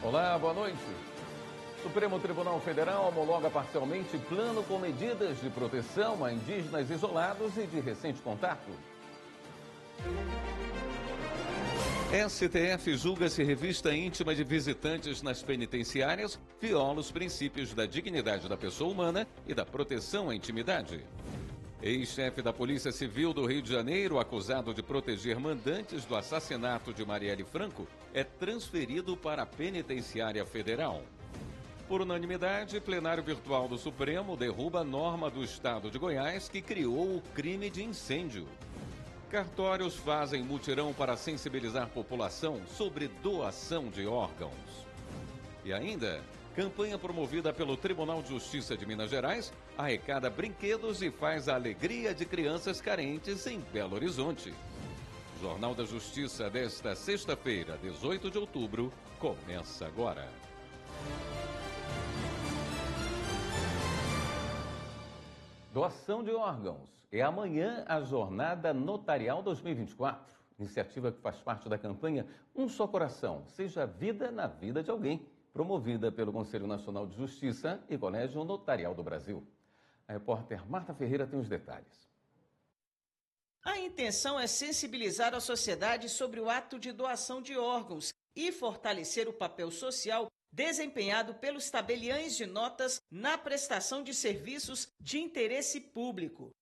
Olá, boa noite. Supremo Tribunal Federal homologa parcialmente plano com medidas de proteção a indígenas isolados e de recente contato. STF julga-se revista íntima de visitantes nas penitenciárias viola os princípios da dignidade da pessoa humana e da proteção à intimidade. Ex-chefe da Polícia Civil do Rio de Janeiro, acusado de proteger mandantes do assassinato de Marielle Franco, é transferido para a Penitenciária Federal. Por unanimidade, plenário virtual do Supremo derruba a norma do Estado de Goiás que criou o crime de incêndio. Cartórios fazem mutirão para sensibilizar a população sobre doação de órgãos. E ainda, campanha promovida pelo Tribunal de Justiça de Minas Gerais arrecada brinquedos e faz a alegria de crianças carentes em Belo Horizonte. Jornal da Justiça desta sexta-feira, 18 de outubro, começa agora. Doação de órgãos. É amanhã a Jornada Notarial 2024. Iniciativa que faz parte da campanha Um Só Coração, seja vida na vida de alguém, promovida pelo Conselho Nacional de Justiça e Colégio Notarial do Brasil. A repórter Marta Ferreira tem os detalhes. A intenção é sensibilizar a sociedade sobre o ato de doação de órgãos e fortalecer o papel social desempenhado pelos tabeliães de notas na prestação de serviços de interesse público.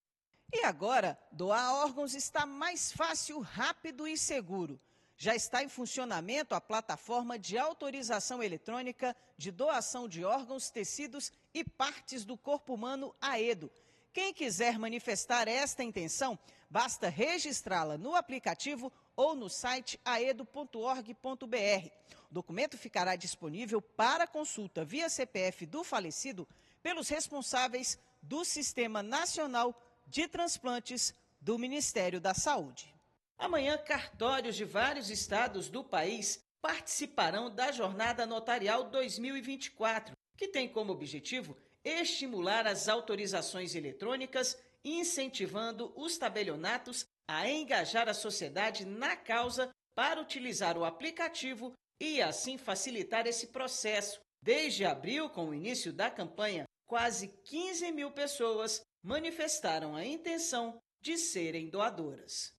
E agora, doar órgãos está mais fácil, rápido e seguro. Já está em funcionamento a plataforma de autorização eletrônica de doação de órgãos, tecidos e partes do corpo humano AEDO. Quem quiser manifestar esta intenção, basta registrá-la no aplicativo ou no site aedo.org.br. O documento ficará disponível para consulta via CPF do falecido pelos responsáveis do Sistema Nacional de Transplantes do Ministério da Saúde. Amanhã, cartórios de vários estados do país participarão da Jornada Notarial 2024, que tem como objetivo estimular as autorizações eletrônicas, incentivando os tabelionatos a engajar a sociedade na causa para utilizar o aplicativo e assim facilitar esse processo. Desde abril, com o início da campanha, quase 15 mil pessoas manifestaram a intenção de serem doadoras.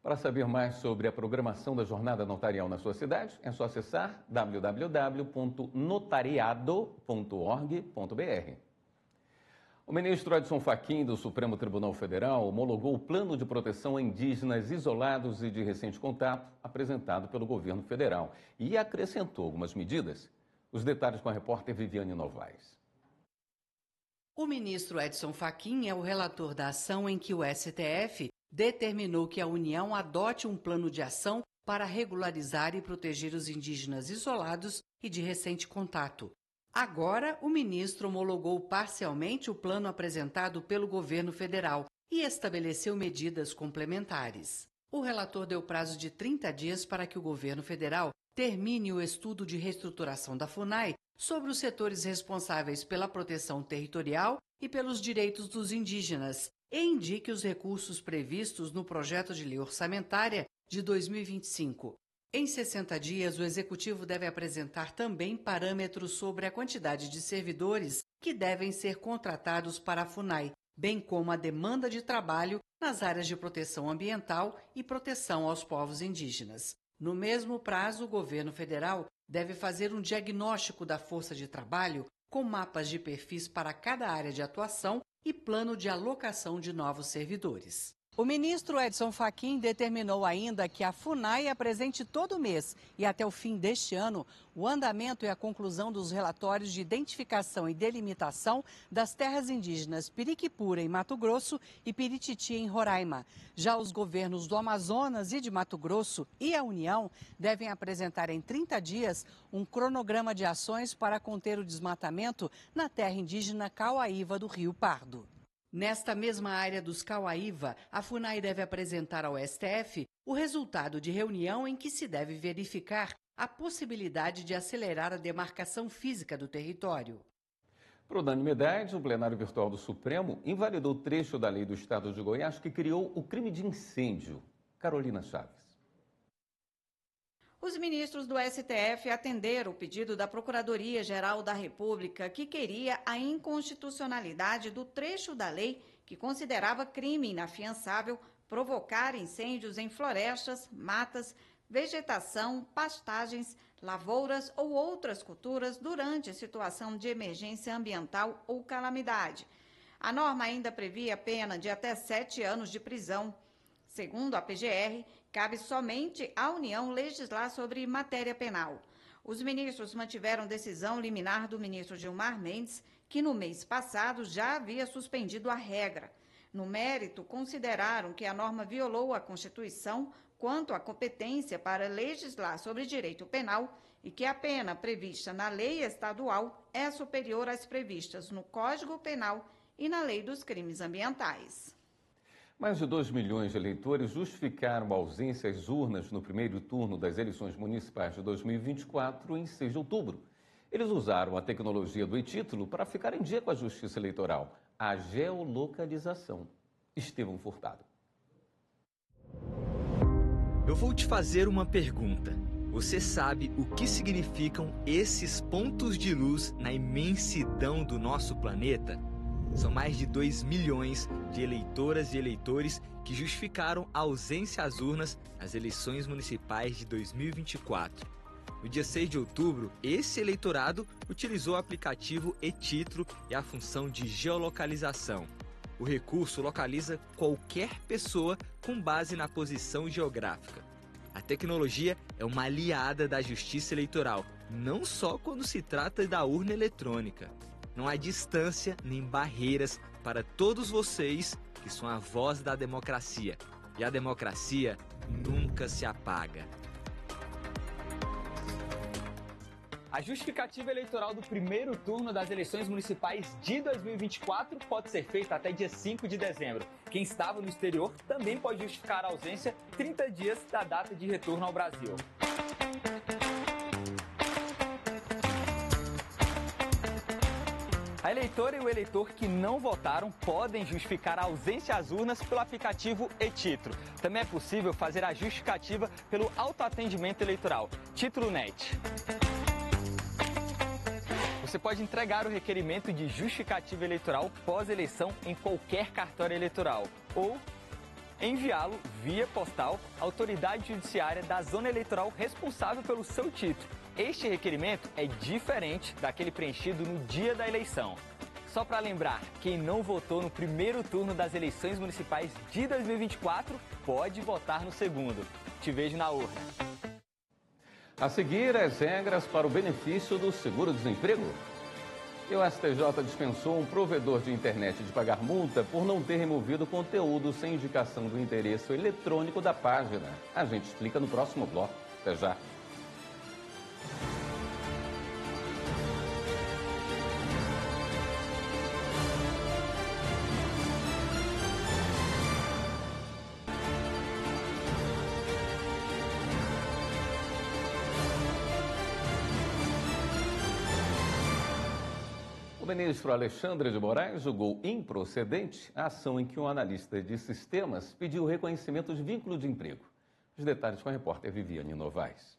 Para saber mais sobre a programação da Jornada Notarial na sua cidade, é só acessar www.notariado.org.br. O ministro Edson Fachin, do Supremo Tribunal Federal, homologou o Plano de Proteção a Indígenas Isolados e de Recente Contato, apresentado pelo governo federal, e acrescentou algumas medidas. Os detalhes com a repórter Viviane Novaes. O ministro Edson Fachin é o relator da ação em que o STF determinou que a União adote um plano de ação para regularizar e proteger os indígenas isolados e de recente contato. Agora, o ministro homologou parcialmente o plano apresentado pelo governo federal e estabeleceu medidas complementares. O relator deu prazo de 30 dias para que o governo federal termine o estudo de reestruturação da FUNAI sobre os setores responsáveis pela proteção territorial e pelos direitos dos indígenas e indique os recursos previstos no projeto de lei orçamentária de 2025. Em 60 dias, o Executivo deve apresentar também parâmetros sobre a quantidade de servidores que devem ser contratados para a FUNAI, bem como a demanda de trabalho nas áreas de proteção ambiental e proteção aos povos indígenas. No mesmo prazo, o governo federal deve fazer um diagnóstico da força de trabalho com mapas de perfis para cada área de atuação e plano de alocação de novos servidores. O ministro Edson Fachin determinou ainda que a FUNAI apresente todo mês e até o fim deste ano o andamento e a conclusão dos relatórios de identificação e delimitação das terras indígenas Piriquipura, em Mato Grosso, e Pirititi, em Roraima. Já os governos do Amazonas e de Mato Grosso e a União devem apresentar em 30 dias um cronograma de ações para conter o desmatamento na terra indígena Cauaíva do Rio Pardo. Nesta mesma área dos Cauaíva, a FUNAI deve apresentar ao STF o resultado de reunião em que se deve verificar a possibilidade de acelerar a demarcação física do território. Por unanimidade, o plenário virtual do Supremo invalidou o trecho da lei do Estado de Goiás que criou o crime de incêndio. Carolina Chaves. Os ministros do STF atenderam o pedido da Procuradoria-Geral da República, que queria a inconstitucionalidade do trecho da lei que considerava crime inafiançável provocar incêndios em florestas, matas, vegetação, pastagens, lavouras ou outras culturas durante situação de emergência ambiental ou calamidade. A norma ainda previa pena de até 7 anos de prisão. Segundo a PGR, cabe somente à União legislar sobre matéria penal. Os ministros mantiveram decisão liminar do ministro Gilmar Mendes, que no mês passado já havia suspendido a regra. No mérito, consideraram que a norma violou a Constituição quanto à competência para legislar sobre direito penal e que a pena prevista na lei estadual é superior às previstas no Código Penal e na Lei dos Crimes Ambientais. Mais de 2 milhões de eleitores justificaram a ausência às urnas no primeiro turno das eleições municipais de 2024, em 6 de outubro. Eles usaram a tecnologia do e-título para ficar em dia com a Justiça Eleitoral, a geolocalização. Estevão Furtado. Eu vou te fazer uma pergunta. Você sabe o que significam esses pontos de luz na imensidão do nosso planeta? São mais de 2 milhões de eleitoras e eleitores que justificaram a ausência às urnas nas eleições municipais de 2024. No dia 6 de outubro, esse eleitorado utilizou o aplicativo e-título e a função de geolocalização. O recurso localiza qualquer pessoa com base na posição geográfica. A tecnologia é uma aliada da Justiça Eleitoral, não só quando se trata da urna eletrônica. Não há distância nem barreiras para todos vocês que são a voz da democracia. E a democracia nunca se apaga. A justificativa eleitoral do primeiro turno das eleições municipais de 2024 pode ser feita até dia 5 de dezembro. Quem estava no exterior também pode justificar a ausência 30 dias da data de retorno ao Brasil. A eleitora e o eleitor que não votaram podem justificar a ausência às urnas pelo aplicativo e-título. Também é possível fazer a justificativa pelo autoatendimento eleitoral, Título Net. Você pode entregar o requerimento de justificativa eleitoral pós-eleição em qualquer cartório eleitoral ou enviá-lo via postal à autoridade judiciária da zona eleitoral responsável pelo seu título. Este requerimento é diferente daquele preenchido no dia da eleição. Só para lembrar, quem não votou no primeiro turno das eleições municipais de 2024 pode votar no segundo. Te vejo na urna. A seguir, as regras para o benefício do seguro-desemprego. E o STJ dispensou um provedor de internet de pagar multa por não ter removido conteúdo sem indicação do endereço eletrônico da página. A gente explica no próximo bloco. Até já. O ministro Alexandre de Moraes julgou improcedente a ação em que um analista de sistemas pediu reconhecimento de vínculo de emprego. Os detalhes com a repórter Viviane Novaes.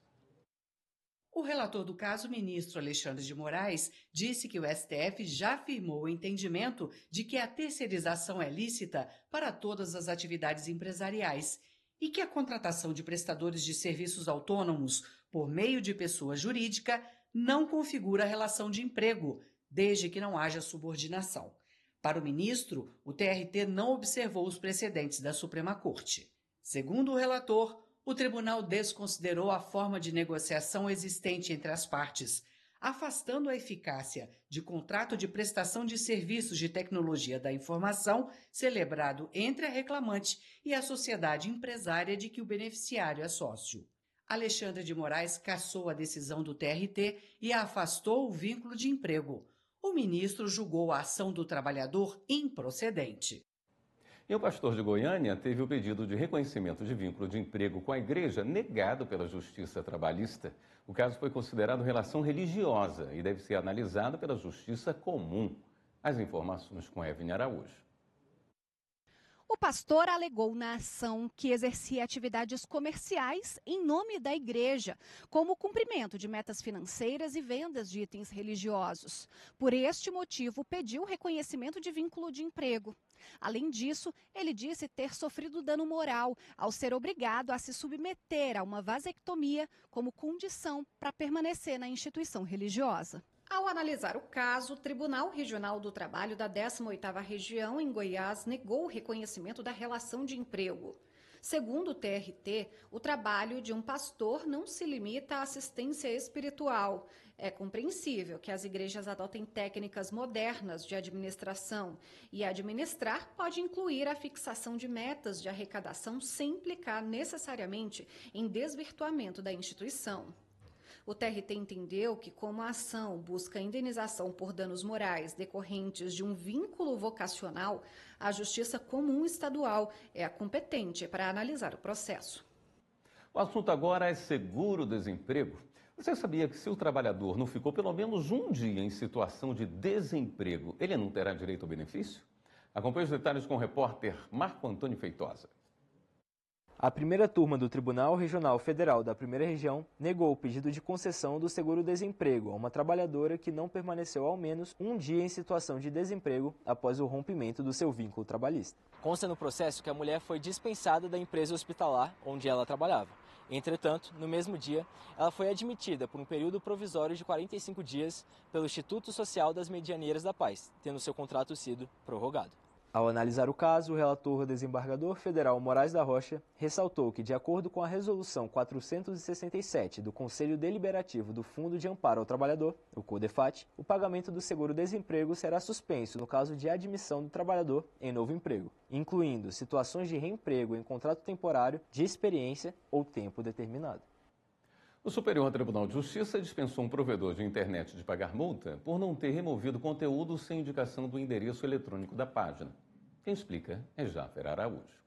O relator do caso, ministro Alexandre de Moraes, disse que o STF já afirmou o entendimento de que a terceirização é lícita para todas as atividades empresariais e que a contratação de prestadores de serviços autônomos por meio de pessoa jurídica não configura relação de emprego, desde que não haja subordinação. Para o ministro, o TRT não observou os precedentes da Suprema Corte. Segundo o relator, o tribunal desconsiderou a forma de negociação existente entre as partes, afastando a eficácia de contrato de prestação de serviços de tecnologia da informação celebrado entre a reclamante e a sociedade empresária de que o beneficiário é sócio. Alexandre de Moraes cassou a decisão do TRT e afastou o vínculo de emprego. O ministro julgou a ação do trabalhador improcedente. E o pastor de Goiânia teve o pedido de reconhecimento de vínculo de emprego com a igreja negado pela Justiça Trabalhista. O caso foi considerado relação religiosa e deve ser analisado pela Justiça Comum. As informações com Evne Araújo. O pastor alegou na ação que exercia atividades comerciais em nome da igreja, como o cumprimento de metas financeiras e vendas de itens religiosos. Por este motivo, pediu reconhecimento de vínculo de emprego. Além disso, ele disse ter sofrido dano moral ao ser obrigado a se submeter a uma vasectomia como condição para permanecer na instituição religiosa. Ao analisar o caso, o Tribunal Regional do Trabalho da 18ª Região, em Goiás, negou o reconhecimento da relação de emprego. Segundo o TRT, o trabalho de um pastor não se limita à assistência espiritual. É compreensível que as igrejas adotem técnicas modernas de administração, e administrar pode incluir a fixação de metas de arrecadação sem implicar necessariamente em desvirtuamento da instituição. O TRT entendeu que, como a ação busca indenização por danos morais decorrentes de um vínculo vocacional, a Justiça Comum Estadual é a competente para analisar o processo. O assunto agora é seguro-desemprego. Você sabia que se o trabalhador não ficou pelo menos um dia em situação de desemprego, ele não terá direito ao benefício? Acompanhe os detalhes com o repórter Marco Antônio Feitosa. A primeira turma do Tribunal Regional Federal da Primeira Região negou o pedido de concessão do seguro-desemprego a uma trabalhadora que não permaneceu ao menos um dia em situação de desemprego após o rompimento do seu vínculo trabalhista. Consta no processo que a mulher foi dispensada da empresa hospitalar onde ela trabalhava. Entretanto, no mesmo dia, ela foi admitida por um período provisório de 45 dias pelo Instituto Social das Medianeiras da Paz, tendo seu contrato sido prorrogado. Ao analisar o caso, o relator desembargador federal Moraes da Rocha ressaltou que, de acordo com a Resolução 467 do Conselho Deliberativo do Fundo de Amparo ao Trabalhador, o CODEFAT, o pagamento do seguro-desemprego será suspenso no caso de admissão do trabalhador em novo emprego, incluindo situações de reemprego em contrato temporário, de experiência ou tempo determinado. O Superior Tribunal de Justiça dispensou um provedor de internet de pagar multa por não ter removido conteúdo sem indicação do endereço eletrônico da página. Quem explica é Jáfer Araújo.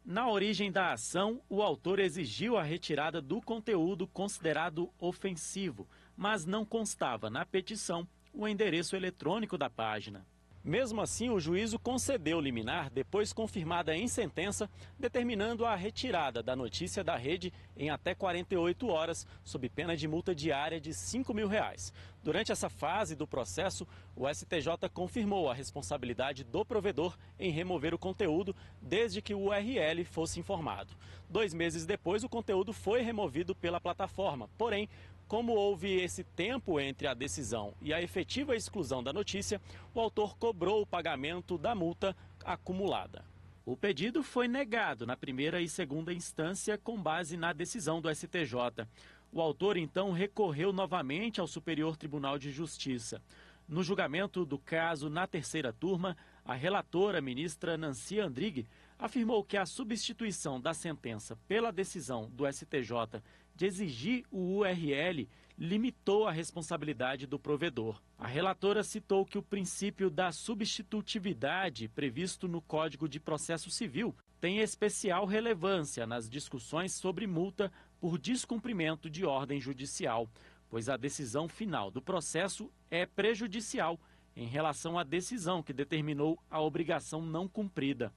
Na origem da ação, o autor exigiu a retirada do conteúdo considerado ofensivo, mas não constava na petição o endereço eletrônico da página. Mesmo assim, o juízo concedeu liminar depois confirmada em sentença, determinando a retirada da notícia da rede em até 48 horas, sob pena de multa diária de R$ 5.000. Durante essa fase do processo, o STJ confirmou a responsabilidade do provedor em remover o conteúdo desde que o URL fosse informado. 2 meses depois, o conteúdo foi removido pela plataforma, porém, como houve esse tempo entre a decisão e a efetiva exclusão da notícia, o autor cobrou o pagamento da multa acumulada. O pedido foi negado na primeira e segunda instância com base na decisão do STJ. O autor, então, recorreu novamente ao Superior Tribunal de Justiça. No julgamento do caso na terceira turma, a relatora, ministra Nancy Andrighi, afirmou que a substituição da sentença pela decisão do STJ de exigir o URL limitou a responsabilidade do provedor. A relatora citou que o princípio da substitutividade previsto no Código de Processo Civil tem especial relevância nas discussões sobre multa por descumprimento de ordem judicial, pois a decisão final do processo é prejudicial em relação à decisão que determinou a obrigação não cumprida.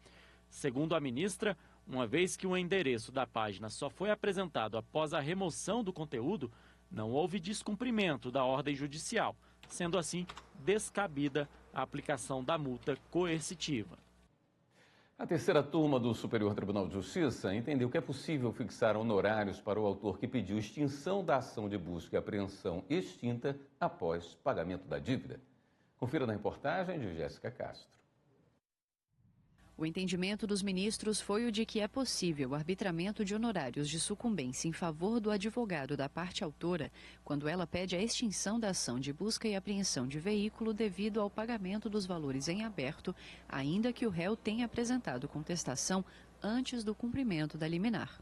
Segundo a ministra, uma vez que o endereço da página só foi apresentado após a remoção do conteúdo, não houve descumprimento da ordem judicial, sendo assim descabida a aplicação da multa coercitiva. A terceira turma do Superior Tribunal de Justiça entendeu que é possível fixar honorários para o autor que pediu extinção da ação de busca e apreensão extinta após pagamento da dívida. Confira na reportagem de Jéssica Castro. O entendimento dos ministros foi o de que é possível o arbitramento de honorários de sucumbência em favor do advogado da parte autora quando ela pede a extinção da ação de busca e apreensão de veículo devido ao pagamento dos valores em aberto, ainda que o réu tenha apresentado contestação antes do cumprimento da liminar.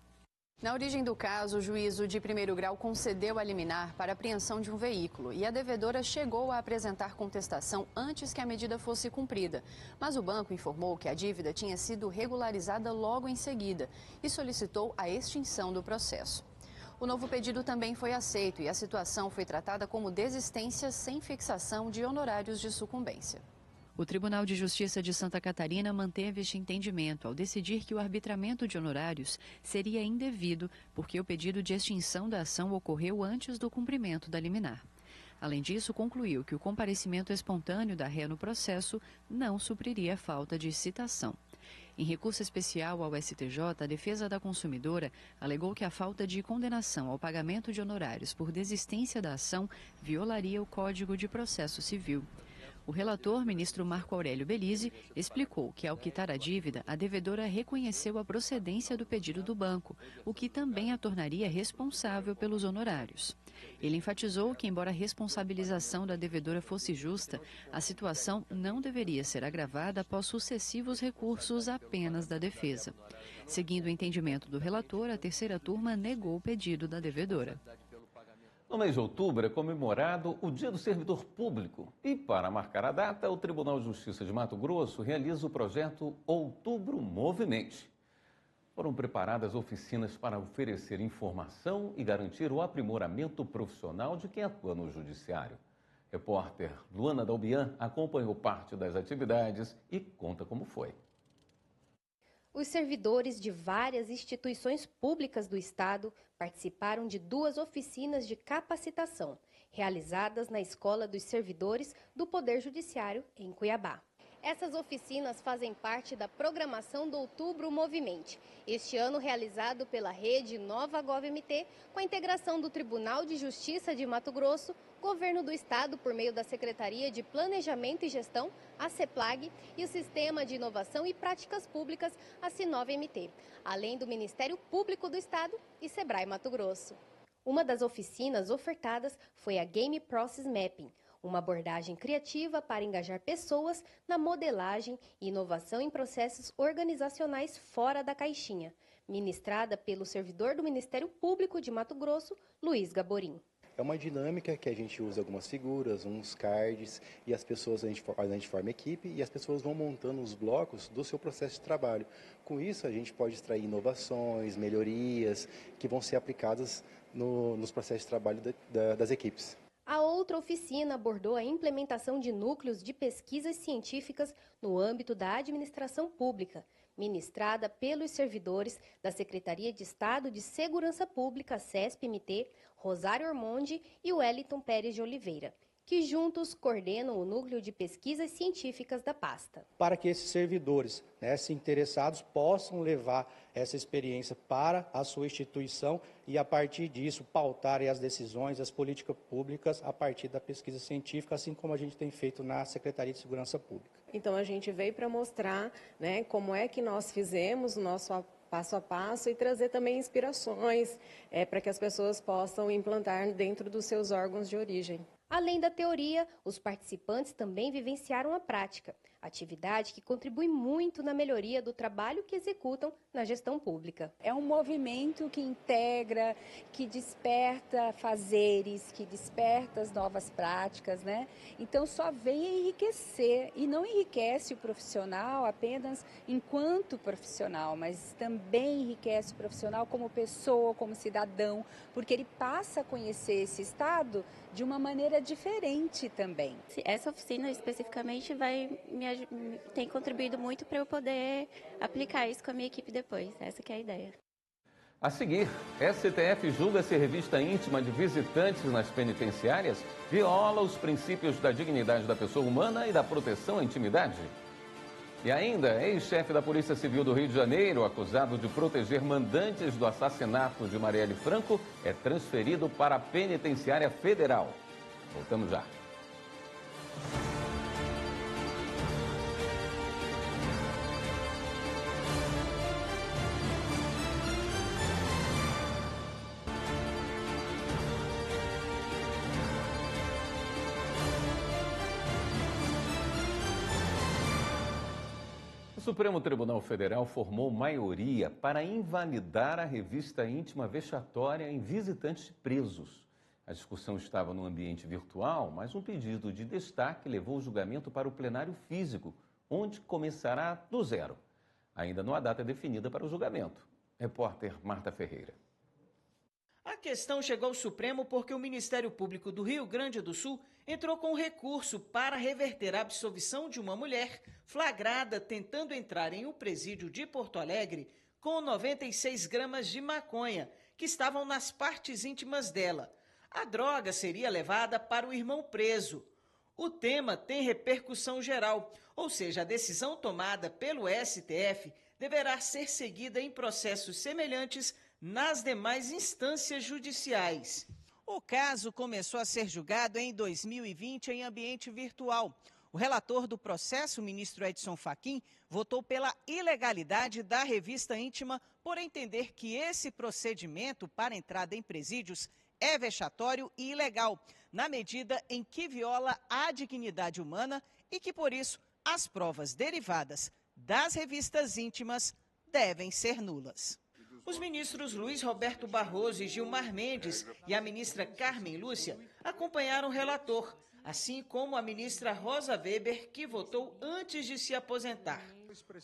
Na origem do caso, o juízo de primeiro grau concedeu a liminar para apreensão de um veículo e a devedora chegou a apresentar contestação antes que a medida fosse cumprida. Mas o banco informou que a dívida tinha sido regularizada logo em seguida e solicitou a extinção do processo. O novo pedido também foi aceito e a situação foi tratada como desistência sem fixação de honorários de sucumbência. O Tribunal de Justiça de Santa Catarina manteve este entendimento ao decidir que o arbitramento de honorários seria indevido porque o pedido de extinção da ação ocorreu antes do cumprimento da liminar. Além disso, concluiu que o comparecimento espontâneo da ré no processo não supriria a falta de citação. Em recurso especial ao STJ, a defesa da consumidora alegou que a falta de condenação ao pagamento de honorários por desistência da ação violaria o Código de Processo Civil. O relator, ministro Marco Aurélio Belize, explicou que, ao quitar a dívida, a devedora reconheceu a procedência do pedido do banco, o que também a tornaria responsável pelos honorários. Ele enfatizou que, embora a responsabilização da devedora fosse justa, a situação não deveria ser agravada após sucessivos recursos apenas da defesa. Seguindo o entendimento do relator, a terceira turma negou o pedido da devedora. No mês de outubro é comemorado o Dia do Servidor Público e, para marcar a data, o Tribunal de Justiça de Mato Grosso realiza o projeto Outubro Movimente. Foram preparadas oficinas para oferecer informação e garantir o aprimoramento profissional de quem atua no Judiciário. Repórter Luana Dalbian acompanhou parte das atividades e conta como foi. Os servidores de várias instituições públicas do Estado participaram de 2 oficinas de capacitação, realizadas na Escola dos Servidores do Poder Judiciário, em Cuiabá. Essas oficinas fazem parte da programação do Outubro Movimente, este ano realizado pela rede Nova GovMT, com a integração do Tribunal de Justiça de Mato Grosso, Governo do Estado por meio da Secretaria de Planejamento e Gestão, a CEPLAG, e o Sistema de Inovação e Práticas Públicas, a Sinov-MT, além do Ministério Público do Estado e Sebrae Mato Grosso. Uma das oficinas ofertadas foi a Game Process Mapping, uma abordagem criativa para engajar pessoas na modelagem e inovação em processos organizacionais fora da caixinha, ministrada pelo servidor do Ministério Público de Mato Grosso, Luiz Gaborim. É uma dinâmica que a gente usa algumas figuras, uns cards, e as pessoas, a gente forma equipe e as pessoas vão montando os blocos do seu processo de trabalho. Com isso, a gente pode extrair inovações, melhorias, que vão ser aplicadas nos processos de trabalho das equipes. A outra oficina abordou a implementação de núcleos de pesquisas científicas no âmbito da administração pública, ministrada pelos servidores da Secretaria de Estado de Segurança Pública, SESP-MT, Rosário Ormonde e Wellington Pérez de Oliveira, que juntos coordenam o núcleo de pesquisas científicas da pasta. Para que esses servidores, se interessados, possam levar essa experiência para a sua instituição e, a partir disso, pautarem as decisões, as políticas públicas a partir da pesquisa científica, assim como a gente tem feito na Secretaria de Segurança Pública. Então, a gente veio para mostrar como é que nós fizemos o nosso passo a passo e trazer também inspirações para que as pessoas possam implantar dentro dos seus órgãos de origem. Além da teoria, os participantes também vivenciaram a prática, atividade que contribui muito na melhoria do trabalho que executam na gestão pública. É um movimento que integra, que desperta fazeres, que desperta as novas práticas, Então só vem enriquecer e não enriquece o profissional apenas enquanto profissional, mas também enriquece o profissional como pessoa, como cidadão, porque ele passa a conhecer esse estado de uma maneira diferente também. Essa oficina especificamente tem contribuído muito para eu poder aplicar isso com a minha equipe depois. Essa que é a ideia. A seguir, STF julga se revista íntima de visitantes nas penitenciárias viola os princípios da dignidade da pessoa humana e da proteção à intimidade. E ainda, ex-chefe da Polícia Civil do Rio de Janeiro, acusado de proteger mandantes do assassinato de Marielle Franco, é transferido para a Penitenciária Federal. Voltamos já. O Supremo Tribunal Federal formou maioria para invalidar a revista íntima vexatória em visitantes presos. A discussão estava no ambiente virtual, mas um pedido de destaque levou o julgamento para o plenário físico, onde começará do zero. Ainda não há data definida para o julgamento. Repórter Marta Ferreira. A questão chegou ao Supremo porque o Ministério Público do Rio Grande do Sul entrou com recurso para reverter a absolvição de uma mulher flagrada tentando entrar em um presídio de Porto Alegre com 96 gramas de maconha, que estavam nas partes íntimas dela. A droga seria levada para o irmão preso. O tema tem repercussão geral, ou seja, a decisão tomada pelo STF deverá ser seguida em processos semelhantes nas demais instâncias judiciais. O caso começou a ser julgado em 2020 em ambiente virtual. O relator do processo, o ministro Edson Fachin, votou pela ilegalidade da revista íntima por entender que esse procedimento para entrada em presídios é vexatório e ilegal, na medida em que viola a dignidade humana e que, por isso, as provas derivadas das revistas íntimas devem ser nulas. Os ministros Luiz Roberto Barroso e Gilmar Mendes e a ministra Carmen Lúcia acompanharam o relator, assim como a ministra Rosa Weber, que votou antes de se aposentar.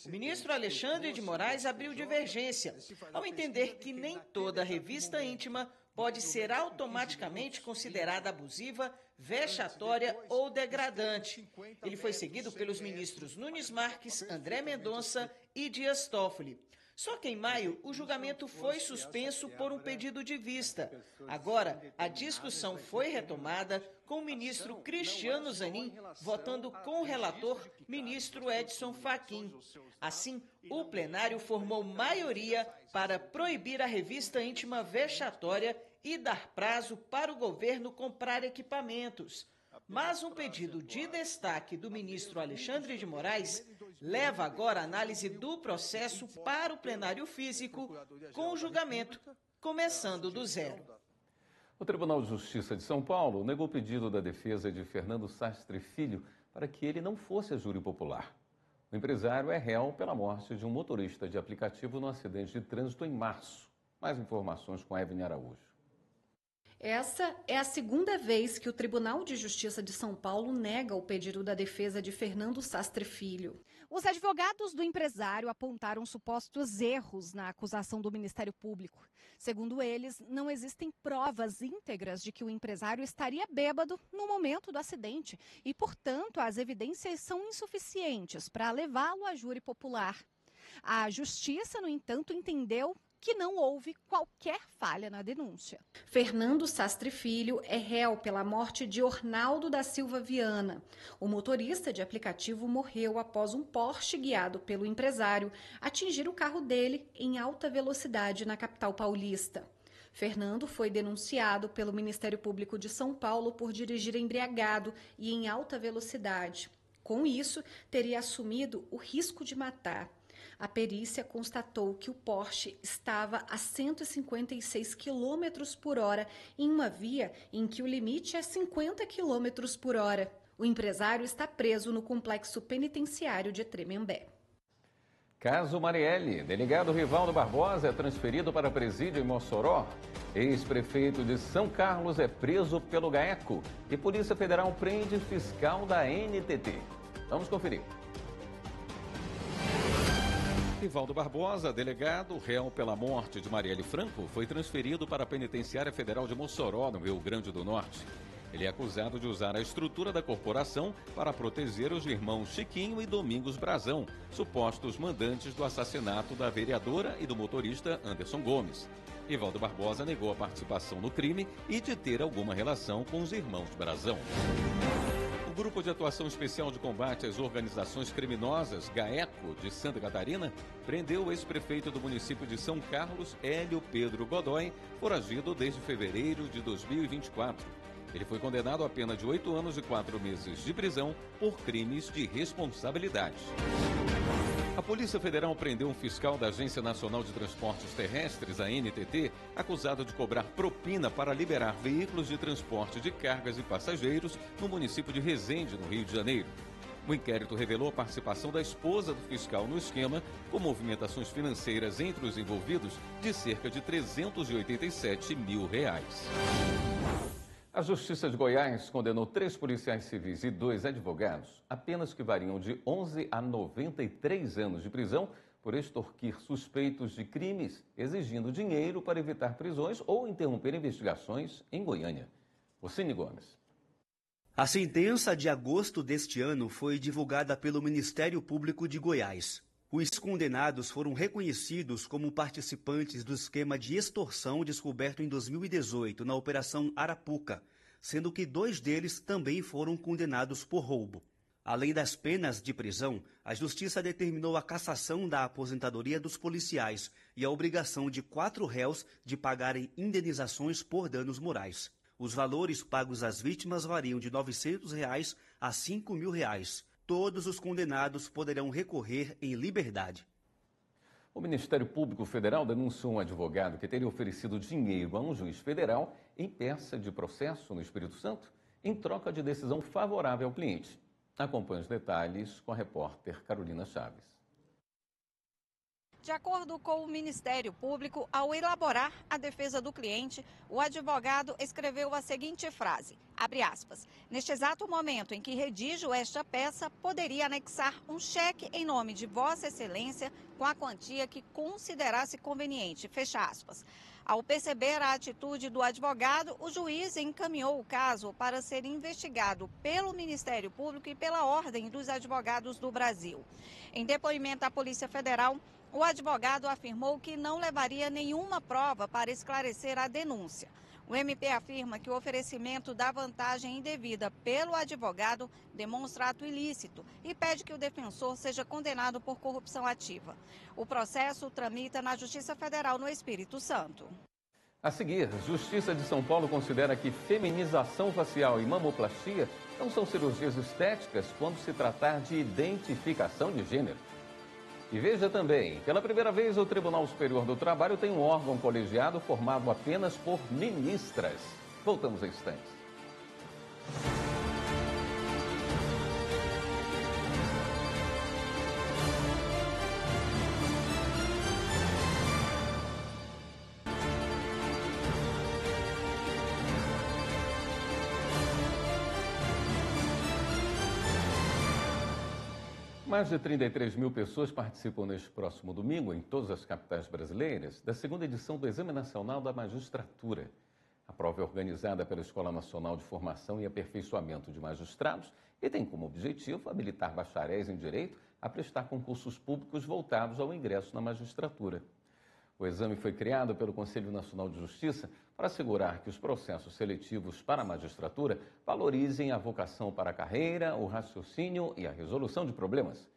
O ministro Alexandre de Moraes abriu divergência, ao entender que nem toda revista íntima pode ser automaticamente considerada abusiva, vexatória ou degradante. Ele foi seguido pelos ministros Nunes Marques, André Mendonça e Dias Toffoli. Só que em maio, o julgamento foi suspenso por um pedido de vista. Agora, a discussão foi retomada com o ministro Cristiano Zanin votando com o relator, ministro Edson Fachin. Assim, o plenário formou maioria para proibir a revista íntima vexatória e dar prazo para o governo comprar equipamentos. Mas um pedido de destaque do ministro Alexandre de Moraes leva agora a análise do processo para o plenário físico, com o julgamento começando do zero. O Tribunal de Justiça de São Paulo negou o pedido da defesa de Fernando Sastre Filho para que ele não fosse a júri popular. O empresário é réu pela morte de um motorista de aplicativo no acidente de trânsito em março. Mais informações com Evelyn Araújo. Essa é a segunda vez que o Tribunal de Justiça de São Paulo nega o pedido da defesa de Fernando Sastre Filho. Os advogados do empresário apontaram supostos erros na acusação do Ministério Público. Segundo eles, não existem provas íntegras de que o empresário estaria bêbado no momento do acidente e, portanto, as evidências são insuficientes para levá-lo a júri popular. A Justiça, no entanto, entendeu que não houve qualquer falha na denúncia. Fernando Sastre Filho é réu pela morte de Ornaldo da Silva Viana. O motorista de aplicativo morreu após um Porsche guiado pelo empresário atingir o carro dele em alta velocidade na capital paulista. Fernando foi denunciado pelo Ministério Público de São Paulo por dirigir embriagado e em alta velocidade. Com isso, teria assumido o risco de matar. A perícia constatou que o Porsche estava a 156 km por hora em uma via em que o limite é 50 km por hora. O empresário está preso no complexo penitenciário de Tremembé. Caso Marielle. Delegado Rivaldo Barbosa é transferido para presídio em Mossoró. Ex-prefeito de São Carlos é preso pelo GAECO. E Polícia Federal prende fiscal da NTT. Vamos conferir. Rivaldo Barbosa, delegado, réu pela morte de Marielle Franco, foi transferido para a Penitenciária Federal de Mossoró, no Rio Grande do Norte. Ele é acusado de usar a estrutura da corporação para proteger os irmãos Chiquinho e Domingos Brazão, supostos mandantes do assassinato da vereadora e do motorista Anderson Gomes. Rivaldo Barbosa negou a participação no crime e de ter alguma relação com os irmãos Brazão. O Grupo de Atuação Especial de Combate às Organizações Criminosas, GAECO, de Santa Catarina, prendeu o ex-prefeito do município de São Carlos, Hélio Pedro Godoy, foragido desde fevereiro de 2024. Ele foi condenado a pena de 8 anos e 4 meses de prisão por crimes de responsabilidade. A Polícia Federal prendeu um fiscal da Agência Nacional de Transportes Terrestres, a NTT, acusado de cobrar propina para liberar veículos de transporte de cargas e passageiros no município de Resende, no Rio de Janeiro. O inquérito revelou a participação da esposa do fiscal no esquema, com movimentações financeiras entre os envolvidos de cerca de R$387 mil. A Justiça de Goiás condenou 3 policiais civis e 2 advogados a penas que variam de 11 a 93 anos de prisão por extorquir suspeitos de crimes, exigindo dinheiro para evitar prisões ou interromper investigações em Goiânia. Ocine Gomes. A sentença de agosto deste ano foi divulgada pelo Ministério Público de Goiás. Os condenados foram reconhecidos como participantes do esquema de extorsão descoberto em 2018 na Operação Arapuca, sendo que 2 deles também foram condenados por roubo. Além das penas de prisão, a Justiça determinou a cassação da aposentadoria dos policiais e a obrigação de 4 réus de pagarem indenizações por danos morais. Os valores pagos às vítimas variam de R$ 900 a R$ 5.000. Todos os condenados poderão recorrer em liberdade. O Ministério Público Federal denunciou um advogado que teria oferecido dinheiro a um juiz federal em peça de processo no Espírito Santo, em troca de decisão favorável ao cliente. Acompanhe os detalhes com a repórter Carolina Chaves. De acordo com o Ministério Público, ao elaborar a defesa do cliente, o advogado escreveu a seguinte frase, abre aspas, neste exato momento em que redijo esta peça, poderia anexar um cheque em nome de Vossa Excelência com a quantia que considerasse conveniente, fecha aspas. Ao perceber a atitude do advogado, o juiz encaminhou o caso para ser investigado pelo Ministério Público e pela Ordem dos Advogados do Brasil. Em depoimento à Polícia Federal, o advogado afirmou que não levaria nenhuma prova para esclarecer a denúncia. O MP afirma que o oferecimento da vantagem indevida pelo advogado demonstra ato ilícito e pede que o defensor seja condenado por corrupção ativa. O processo tramita na Justiça Federal no Espírito Santo. A seguir, Justiça de São Paulo considera que feminização facial e mamoplastia não são cirurgias estéticas quando se tratar de identificação de gênero. E veja também, pela primeira vez o Tribunal Superior do Trabalho tem um órgão colegiado formado apenas por ministras. Voltamos a instantes. Mais de 33 mil pessoas participam neste próximo domingo, em todas as capitais brasileiras, da segunda edição do Exame Nacional da Magistratura. A prova é organizada pela Escola Nacional de Formação e Aperfeiçoamento de Magistrados e tem como objetivo habilitar bacharéis em Direito a prestar concursos públicos voltados ao ingresso na magistratura. O exame foi criado pelo Conselho Nacional de Justiça para assegurar que os processos seletivos para a magistratura valorizem a vocação para a carreira, o raciocínio e a resolução de problemas.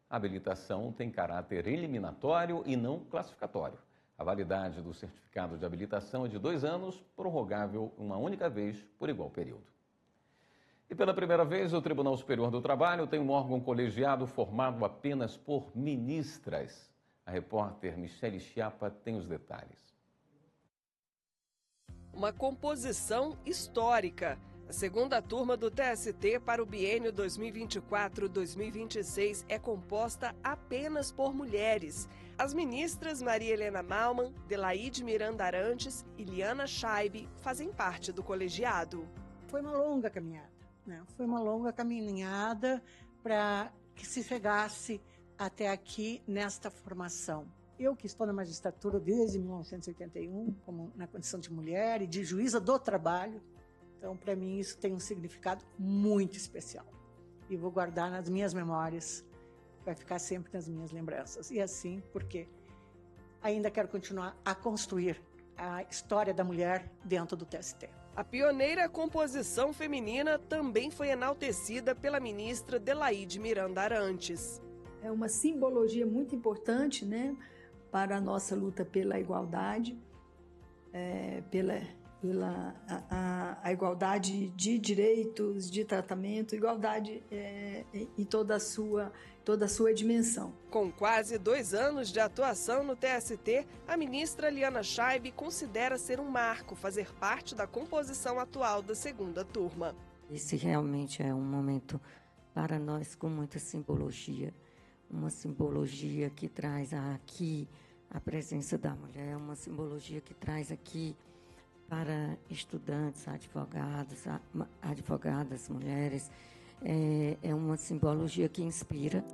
A habilitação tem caráter eliminatório e não classificatório. A validade do certificado de habilitação é de 2 anos, prorrogável uma única vez por igual período. E pela primeira vez, o Tribunal Superior do Trabalho tem um órgão colegiado formado apenas por ministras. A repórter Michele Chiapa tem os detalhes. Uma composição histórica. A segunda turma do TST para o biênio 2024-2026 é composta apenas por mulheres. As ministras Maria Helena Malman, Delaide Miranda Arantes e Liana Scheibe fazem parte do colegiado. Foi uma longa caminhada, né? Foi uma longa caminhada para que se chegasse até aqui nesta formação. Eu que estou na magistratura desde 1981, como na condição de mulher e de juíza do trabalho, então para mim isso tem um significado muito especial. E vou guardar nas minhas memórias, vai ficar sempre nas minhas lembranças. E assim, porque ainda quero continuar a construir a história da mulher dentro do TST. A pioneira composição feminina também foi enaltecida pela ministra Delaide Miranda Arantes. É uma simbologia muito importante, né, para a nossa luta pela igualdade, a igualdade de direitos, de tratamento, igualdade em toda a sua dimensão. Com quase 2 anos de atuação no TST, a ministra Liana Scheibe considera ser um marco fazer parte da composição atual da segunda turma. Esse realmente é um momento para nós com muita simbologia. Uma simbologia que traz aqui a presença da mulher, uma simbologia que traz aqui para estudantes, advogadas, mulheres, é uma simbologia que inspira.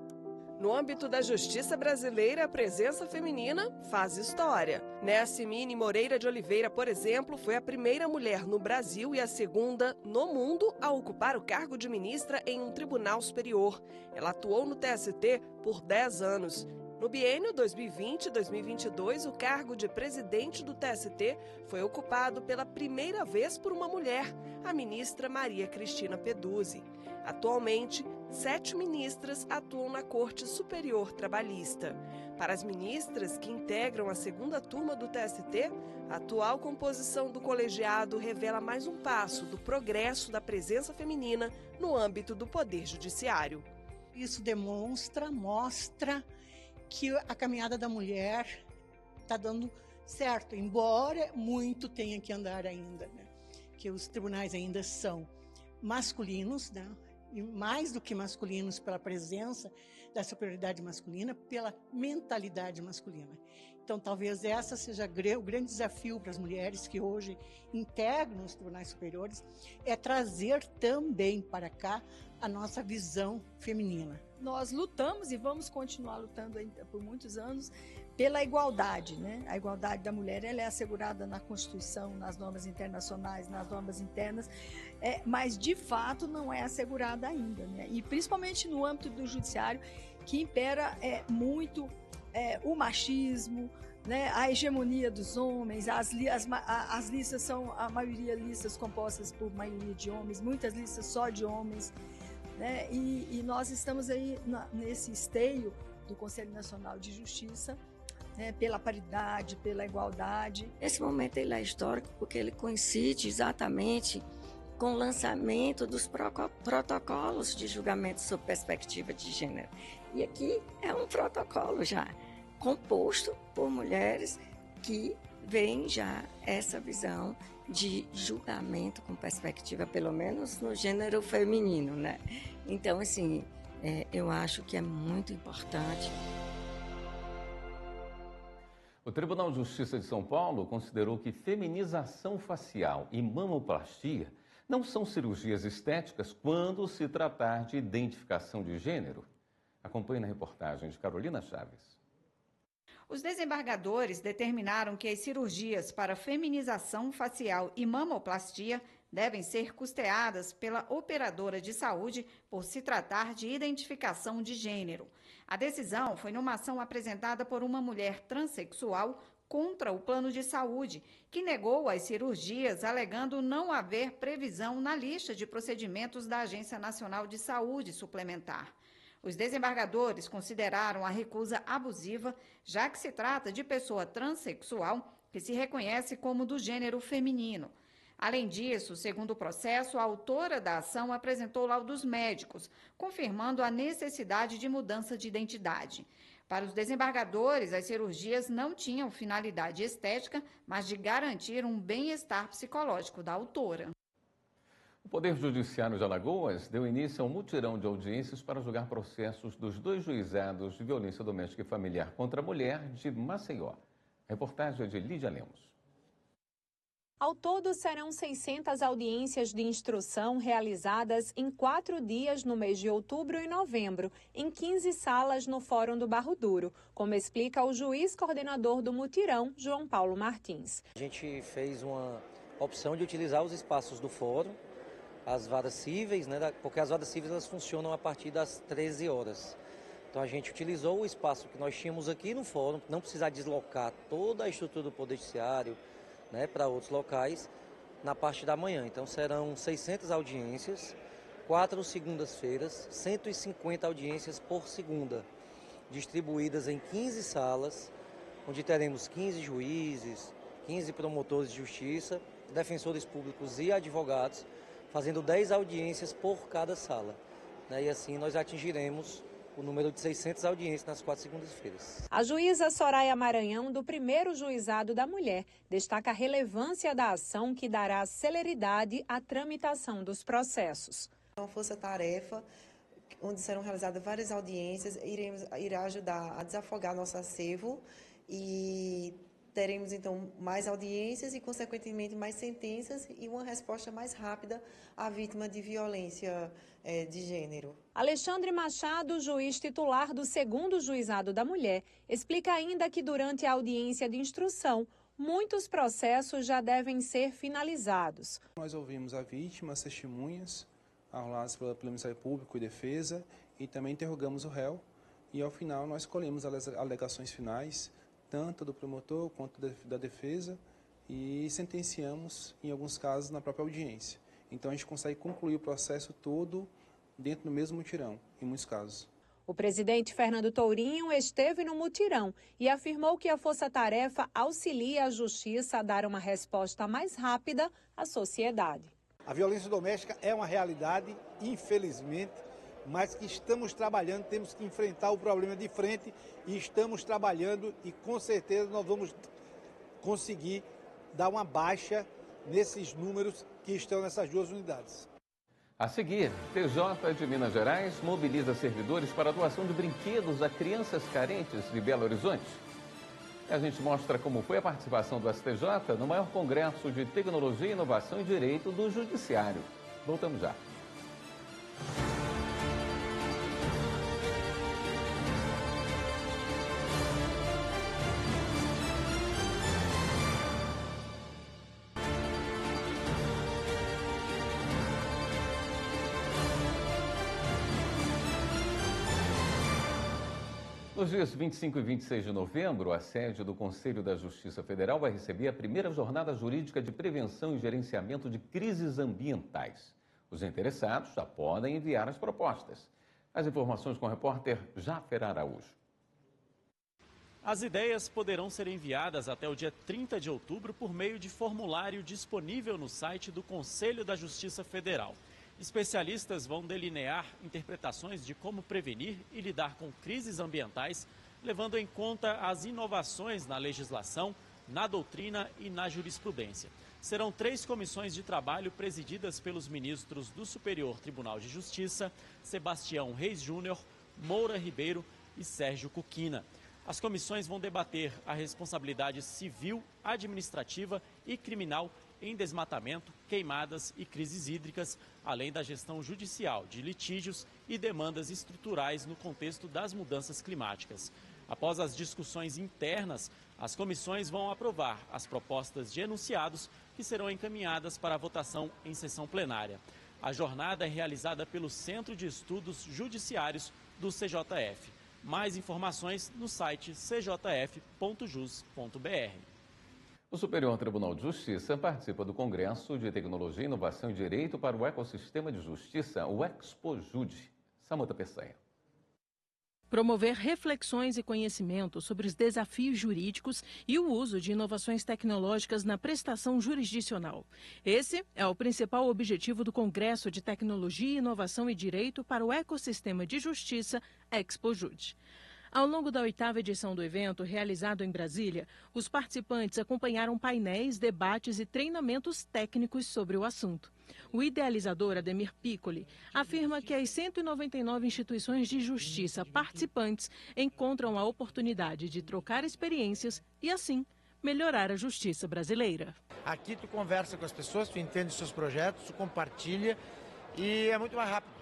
No âmbito da justiça brasileira, a presença feminina faz história. Nessimine Moreira de Oliveira, por exemplo, foi a primeira mulher no Brasil e a segunda no mundo a ocupar o cargo de ministra em um tribunal superior. Ela atuou no TST por 10 anos. No biênio 2020-2022, o cargo de presidente do TST foi ocupado pela primeira vez por uma mulher, a ministra Maria Cristina Peduzzi. Atualmente, 7 ministras atuam na Corte Superior Trabalhista. Para as ministras que integram a segunda turma do TST, a atual composição do colegiado revela mais um passo do progresso da presença feminina no âmbito do Poder Judiciário. Isso mostra que a caminhada da mulher está dando certo, embora muito tenha que andar ainda, né? Que os tribunais ainda são masculinos, né? E mais do que masculinos pela presença da superioridade masculina, pela mentalidade masculina. Então, talvez essa seja o grande desafio para as mulheres que hoje integram os tribunais superiores, é trazer também para cá a nossa visão feminina. Nós lutamos e vamos continuar lutando ainda por muitos anos pela igualdade, né? A igualdade da mulher, ela é assegurada na Constituição, nas normas internacionais, nas normas internas, mas de fato não é assegurada ainda, né? E principalmente no âmbito do judiciário, que impera muito o machismo, né? A hegemonia dos homens, as listas são, a maioria listas compostas por maioria de homens, muitas listas só de homens, né? E nós estamos aí nesse esteio do Conselho Nacional de Justiça, né, pela paridade, pela igualdade. Esse momento ele é histórico porque ele coincide exatamente com o lançamento dos protocolos de julgamento sob perspectiva de gênero. E aqui é um protocolo já composto por mulheres que veem já essa visão de julgamento com perspectiva, pelo menos no gênero feminino, né? Então, assim, eu acho que é muito importante. O Tribunal de Justiça de São Paulo considerou que feminização facial e mamoplastia não são cirurgias estéticas quando se tratar de identificação de gênero. Acompanhe na reportagem de Carolina Chaves. Os desembargadores determinaram que as cirurgias para feminização facial e mamoplastia devem ser custeadas pela operadora de saúde por se tratar de identificação de gênero. A decisão foi numa ação apresentada por uma mulher transexual contra o plano de saúde, que negou as cirurgias, alegando não haver previsão na lista de procedimentos da Agência Nacional de Saúde Suplementar. Os desembargadores consideraram a recusa abusiva, já que se trata de pessoa transexual que se reconhece como do gênero feminino. Além disso, segundo o processo, a autora da ação apresentou laudos médicos, confirmando a necessidade de mudança de identidade. Para os desembargadores, as cirurgias não tinham finalidade estética, mas de garantir um bem-estar psicológico da autora. O Poder Judiciário de Alagoas deu início a um mutirão de audiências para julgar processos dos 2 juizados de violência doméstica e familiar contra a mulher de Maceió. Reportagem de Lídia Lemos. Ao todo, serão 600 audiências de instrução realizadas em 4 dias no mês de outubro e novembro, em 15 salas no Fórum do Barro Duro, como explica o juiz coordenador do mutirão, João Paulo Martins. A gente fez uma opção de utilizar os espaços do Fórum, as varas cíveis, né, porque as varas cíveis elas funcionam a partir das 13 horas. Então a gente utilizou o espaço que nós tínhamos aqui no Fórum, não precisar deslocar toda a estrutura do Poder Judiciário, né, para outros locais, na parte da manhã. Então serão 600 audiências, 4 segundas-feiras, 150 audiências por segunda, distribuídas em 15 salas, onde teremos 15 juízes, 15 promotores de justiça, defensores públicos e advogados, fazendo 10 audiências por cada sala. Né, e assim nós atingiremos o número de 600 audiências nas 4 segundas-feiras. A juíza Soraya Maranhão, do primeiro juizado da mulher, destaca a relevância da ação que dará celeridade à tramitação dos processos. É uma força-tarefa, onde serão realizadas várias audiências, irá ajudar a desafogar nosso acervo e teremos, então, mais audiências e, consequentemente, mais sentenças e uma resposta mais rápida à vítima de violência de gênero. Alexandre Machado, juiz titular do 2º Juizado da Mulher, explica ainda que durante a audiência de instrução, muitos processos já devem ser finalizados. Nós ouvimos a vítima, as testemunhas, arroladas pelo Ministério Público e Defesa, e também interrogamos o réu. E, ao final, nós escolhemos as alegações finais, tanto do promotor quanto da defesa, e sentenciamos, em alguns casos, na própria audiência. Então, a gente consegue concluir o processo todo dentro do mesmo mutirão, em muitos casos. O presidente Fernando Tourinho esteve no mutirão e afirmou que a força-tarefa auxilia a justiça a dar uma resposta mais rápida à sociedade. A violência doméstica é uma realidade, infelizmente, mas que estamos trabalhando, temos que enfrentar o problema de frente e estamos trabalhando e com certeza nós vamos conseguir dar uma baixa nesses números que estão nessas duas unidades. A seguir, TJ de Minas Gerais mobiliza servidores para a doação de brinquedos a crianças carentes de Belo Horizonte. E a gente mostra como foi a participação do STJ no maior congresso de tecnologia, inovação e direito do Judiciário. Voltamos já. Nos dias 25 e 26 de novembro, a sede do Conselho da Justiça Federal vai receber a primeira jornada jurídica de prevenção e gerenciamento de crises ambientais. Os interessados já podem enviar as propostas. As informações com o repórter Jafer Araújo. As ideias poderão ser enviadas até o dia 30 de outubro por meio de formulário disponível no site do Conselho da Justiça Federal. Especialistas vão delinear interpretações de como prevenir e lidar com crises ambientais, levando em conta as inovações na legislação, na doutrina e na jurisprudência. Serão 3 comissões de trabalho presididas pelos ministros do Superior Tribunal de Justiça, Sebastião Reis Júnior, Moura Ribeiro e Sérgio Cuquina. As comissões vão debater a responsabilidade civil, administrativa e criminal em desmatamento, queimadas e crises hídricas, além da gestão judicial de litígios e demandas estruturais no contexto das mudanças climáticas. Após as discussões internas, as comissões vão aprovar as propostas de enunciados que serão encaminhadas para a votação em sessão plenária. A jornada é realizada pelo Centro de Estudos Judiciários do CJF. Mais informações no site cjf.jus.br. O Superior Tribunal de Justiça participa do Congresso de Tecnologia, Inovação e Direito para o Ecossistema de Justiça, o ExpoJude. Samanta Peçanha. Promover reflexões e conhecimento sobre os desafios jurídicos e o uso de inovações tecnológicas na prestação jurisdicional. Esse é o principal objetivo do Congresso de Tecnologia, Inovação e Direito para o Ecossistema de Justiça, ExpoJude. Ao longo da 8ª edição do evento, realizado em Brasília, os participantes acompanharam painéis, debates e treinamentos técnicos sobre o assunto. O idealizador, Ademir Piccoli, afirma que as 199 instituições de justiça participantes encontram a oportunidade de trocar experiências e, assim, melhorar a justiça brasileira. Aqui tu conversa com as pessoas, tu entende os seus projetos, tu compartilha e é muito mais rápido.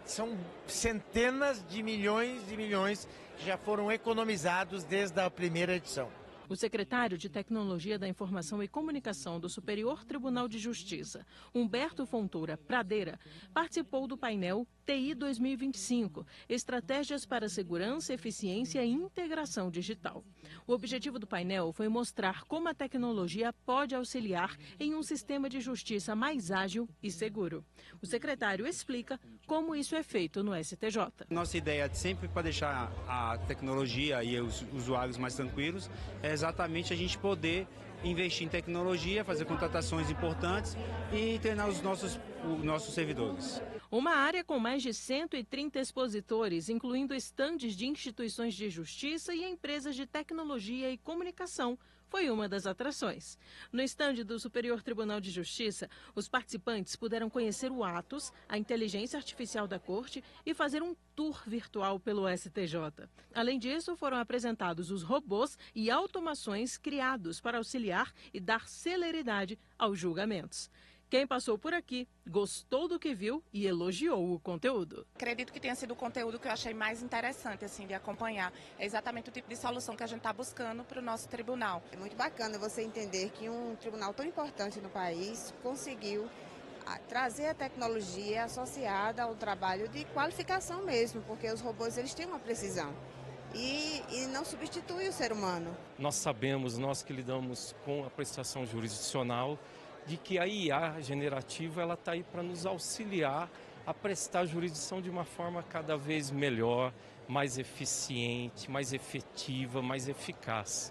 São centenas de milhões que já foram economizados desde a primeira edição. O secretário de Tecnologia da Informação e Comunicação do Superior Tribunal de Justiça, Humberto Fontoura Pradeira, participou do painel TI 2025, Estratégias para Segurança, Eficiência e Integração Digital. O objetivo do painel foi mostrar como a tecnologia pode auxiliar em um sistema de justiça mais ágil e seguro. O secretário explica como isso é feito no STJ. Nossa ideia é sempre para deixar a tecnologia e os usuários mais tranquilos, é exatamente a gente poder investir em tecnologia, fazer contratações importantes e treinar os nossos servidores. Uma área com mais de 130 expositores, incluindo estandes de instituições de justiça e empresas de tecnologia e comunicação, foi uma das atrações. No estande do Superior Tribunal de Justiça, os participantes puderam conhecer o Atos, a inteligência artificial da Corte, e fazer um tour virtual pelo STJ. Além disso, foram apresentados os robôs e automações criados para auxiliar e dar celeridade aos julgamentos. Quem passou por aqui gostou do que viu e elogiou o conteúdo. Acredito que tenha sido o conteúdo que eu achei mais interessante assim, de acompanhar. É exatamente o tipo de solução que a gente está buscando para o nosso tribunal. É muito bacana você entender que um tribunal tão importante no país conseguiu trazer a tecnologia associada ao trabalho de qualificação mesmo, porque os robôs eles têm uma precisão. E não substitui o ser humano. Nós sabemos, nós que lidamos com a prestação jurisdicional, de que a IA generativa ela está aí para nos auxiliar a prestar jurisdição de uma forma cada vez melhor, mais eficiente, mais efetiva, mais eficaz.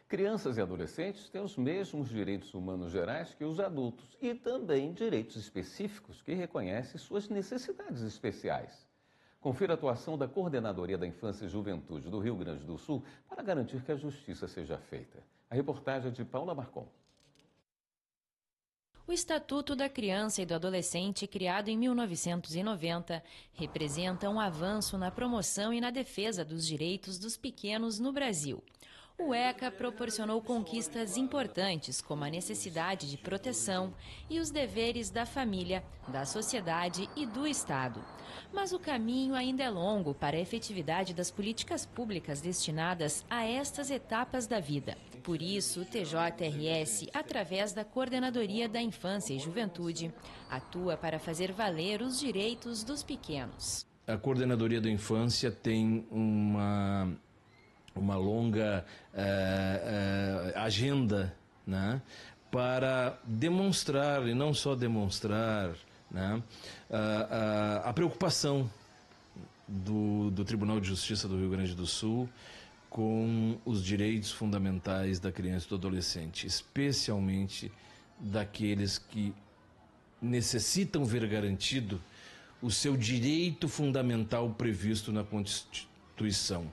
Crianças e adolescentes têm os mesmos direitos humanos gerais que os adultos e também direitos específicos que reconhecem suas necessidades especiais. Confira a atuação da Coordenadoria da Infância e Juventude do Rio Grande do Sul para garantir que a justiça seja feita. A reportagem é de Paula Marcon. O Estatuto da Criança e do Adolescente, criado em 1990, representa um avanço na promoção e na defesa dos direitos dos pequenos no Brasil. O ECA proporcionou conquistas importantes, como a necessidade de proteção e os deveres da família, da sociedade e do Estado. Mas o caminho ainda é longo para a efetividade das políticas públicas destinadas a estas etapas da vida. Por isso, o TJRS, através da Coordenadoria da Infância e Juventude, atua para fazer valer os direitos dos pequenos. A Coordenadoria da Infância tem uma longa agenda, né, para demonstrar, e não só demonstrar, né, a preocupação do Tribunal de Justiça do Rio Grande do Sul com os direitos fundamentais da criança e do adolescente, especialmente daqueles que necessitam ver garantido o seu direito fundamental previsto na Constituição,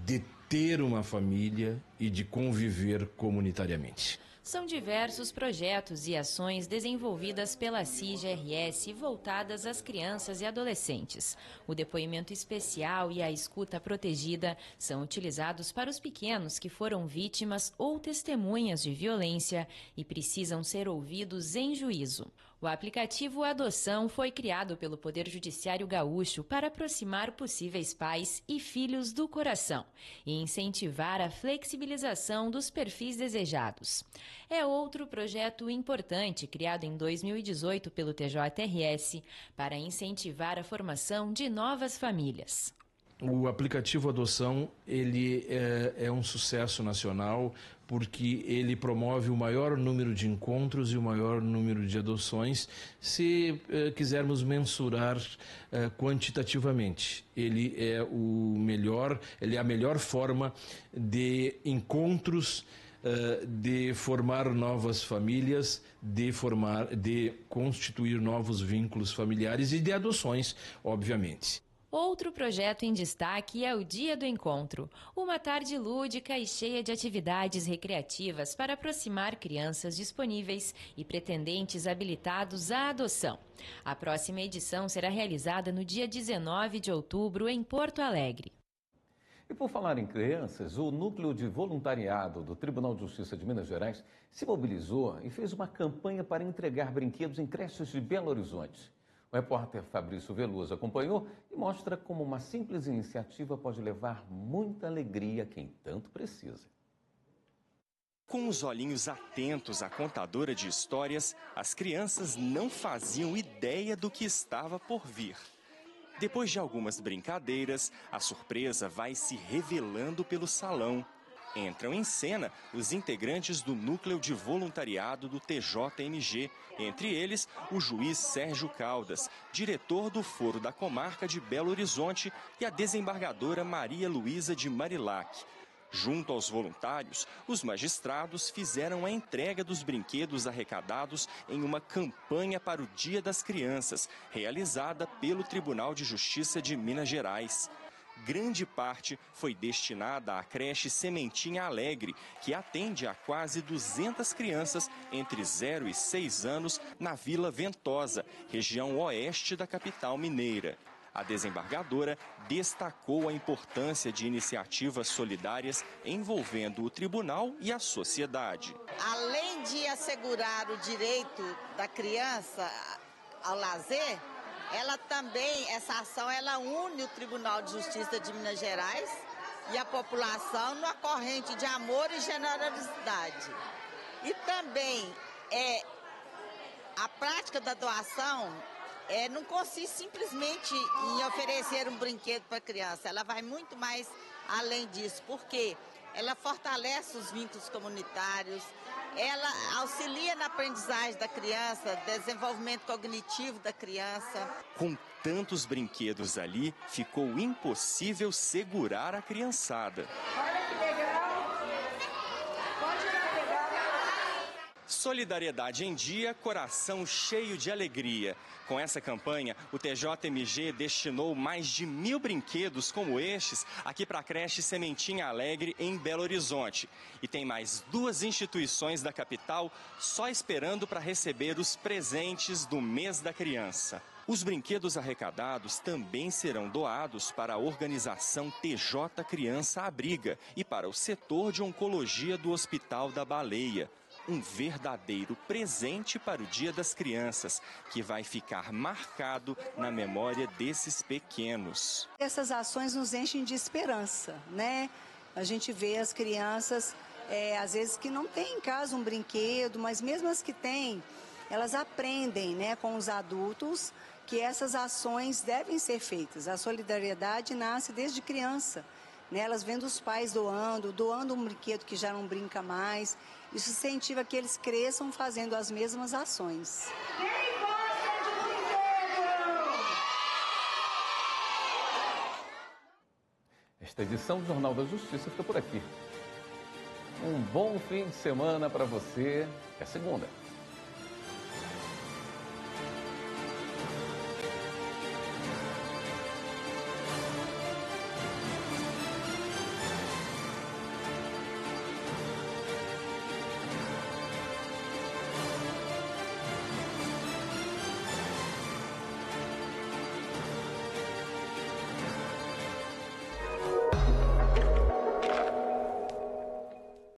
de ter uma família e de conviver comunitariamente. São diversos projetos e ações desenvolvidas pela CIGRS voltadas às crianças e adolescentes. O depoimento especial e a escuta protegida são utilizados para os pequenos que foram vítimas ou testemunhas de violência e precisam ser ouvidos em juízo. O aplicativo Adoção foi criado pelo Poder Judiciário Gaúcho para aproximar possíveis pais e filhos do coração e incentivar a flexibilização dos perfis desejados. É outro projeto importante criado em 2018 pelo TJRS para incentivar a formação de novas famílias. O aplicativo Adoção ele é um sucesso nacional porque ele promove o maior número de encontros e o maior número de adoções, se quisermos mensurar quantitativamente. Ele é a melhor forma de encontros, de formar novas famílias, de constituir novos vínculos familiares e de adoções, obviamente. Outro projeto em destaque é o Dia do Encontro, uma tarde lúdica e cheia de atividades recreativas para aproximar crianças disponíveis e pretendentes habilitados à adoção. A próxima edição será realizada no dia 19 de outubro em Porto Alegre. E por falar em crianças, o Núcleo de Voluntariado do Tribunal de Justiça de Minas Gerais se mobilizou e fez uma campanha para entregar brinquedos em creches de Belo Horizonte. O repórter Fabrício Veloso acompanhou e mostra como uma simples iniciativa pode levar muita alegria a quem tanto precisa. Com os olhinhos atentos à contadora de histórias, as crianças não faziam ideia do que estava por vir. Depois de algumas brincadeiras, a surpresa vai se revelando pelo salão. Entram em cena os integrantes do Núcleo de Voluntariado do TJMG, entre eles o juiz Sérgio Caldas, diretor do Foro da Comarca de Belo Horizonte, e a desembargadora Maria Luísa de Marilac. Junto aos voluntários, os magistrados fizeram a entrega dos brinquedos arrecadados em uma campanha para o Dia das Crianças, realizada pelo Tribunal de Justiça de Minas Gerais. grande parte foi destinada à creche Sementinha Alegre, que atende a quase 200 crianças entre 0 e 6 anos na Vila Ventosa, região oeste da capital mineira. A desembargadora destacou a importância de iniciativas solidárias envolvendo o tribunal e a sociedade. Além de assegurar o direito da criança ao lazer, essa ação une o Tribunal de Justiça de Minas Gerais e a população numa corrente de amor e generosidade. E também a prática da doação não consiste simplesmente em oferecer um brinquedo para a criança, ela vai muito mais além disso, porque ela fortalece os vínculos comunitários, ela auxilia na aprendizagem da criança, desenvolvimento cognitivo da criança. Com tantos brinquedos ali, ficou impossível segurar a criançada. Olha que legal! Pode ir lá pegar. Solidariedade em dia, coração cheio de alegria. Com essa campanha, o TJMG destinou mais de 1.000 brinquedos como estes aqui para a creche Sementinha Alegre, em Belo Horizonte. E tem mais 2 instituições da capital só esperando para receber os presentes do mês da criança. Os brinquedos arrecadados também serão doados para a organização TJ Criança Abriga e para o setor de oncologia do Hospital da Baleia. Um verdadeiro presente para o Dia das Crianças, que vai ficar marcado na memória desses pequenos. Essas ações nos enchem de esperança, né? A gente vê as crianças, às vezes, que não têm em casa um brinquedo, mas mesmo as que têm, elas aprendem, né, com os adultos que essas ações devem ser feitas. A solidariedade nasce desde criança. Elas vendo os pais doando um brinquedo que já não brinca mais. Isso incentiva que eles cresçam fazendo as mesmas ações. Quem gosta de brinquedo? Esta edição do Jornal da Justiça fica por aqui. Um bom fim de semana para você. Até segunda.